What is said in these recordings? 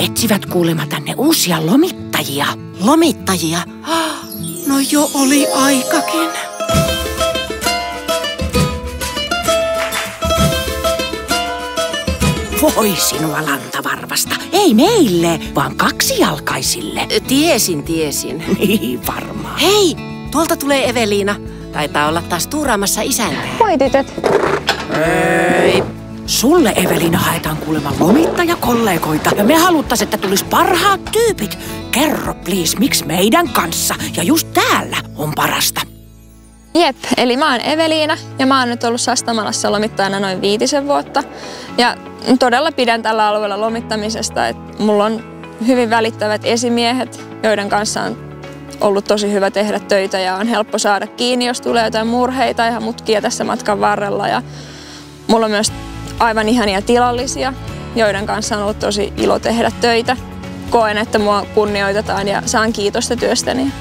etsivät kuulemma tänne uusia lomittajia. Lomittajia? No jo oli aikakin. Voi sinua lantavarvasta. Ei meille, vaan kaksijalkaisille. Tiesin. Niin varmaan. Hei, tuolta tulee Eveliina. Taitaa olla taas tuuraamassa isäntä. Moi tytöt. Ei. Sulle, Eveliina, haetaan kuulemma lomittajakollegoita. Ja me haluttais, että tulis parhaat tyypit. Kerro, please, miksi meidän kanssa ja just täällä on parasta? Jep, eli mä oon Eveliina ja mä oon nyt ollut Sastamalassa lomittajana noin 5 vuotta. Ja todella pidän tällä alueella lomittamisesta, että mulla on hyvin välittävät esimiehet, joiden kanssa on ollut tosi hyvä tehdä töitä ja on helppo saada kiinni, jos tulee jotain murheita ja mutkia tässä matkan varrella. Ja mulla on myös aivan ihania tilallisia, joiden kanssa on ollut tosi ilo tehdä töitä. Koen, että mua kunnioitetaan ja saan kiitosta työstäni.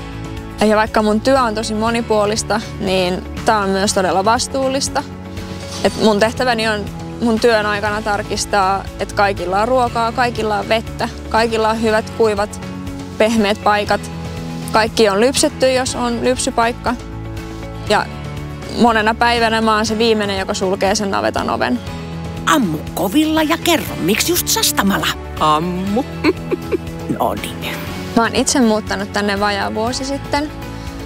Ja vaikka mun työ on tosi monipuolista, niin tää on myös todella vastuullista. Et mun tehtäväni on mun työn aikana tarkistaa, että kaikilla on ruokaa, kaikilla on vettä, kaikilla on hyvät, kuivat, pehmeät paikat. Kaikki on lypsetty, jos on lypsypaikka. Ja monena päivänä mä oon se viimeinen, joka sulkee sen navetan oven. Ammu kovilla ja kerro, miksi just Sastamala? Ammu. No niin. Mä oon itse muuttanut tänne vajaa vuosi sitten,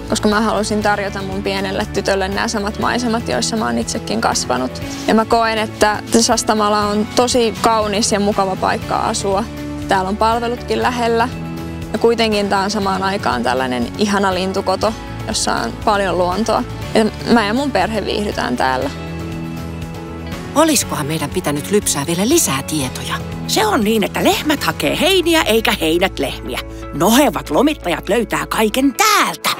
koska mä halusin tarjota mun pienelle tytölle nämä samat maisemat, joissa mä oon itsekin kasvanut. Ja mä koen, että Sastamala on tosi kaunis ja mukava paikka asua. Täällä on palvelutkin lähellä ja kuitenkin tää on samaan aikaan tällainen ihana lintukoto, jossa on paljon luontoa. Ja mä ja mun perhe viihdytään täällä. Olisikohan meidän pitänyt lypsää vielä lisää tietoja? Se on niin, että lehmät hakee heiniä eikä heinät lehmiä. Nohevat lomittajat löytää kaiken täältä.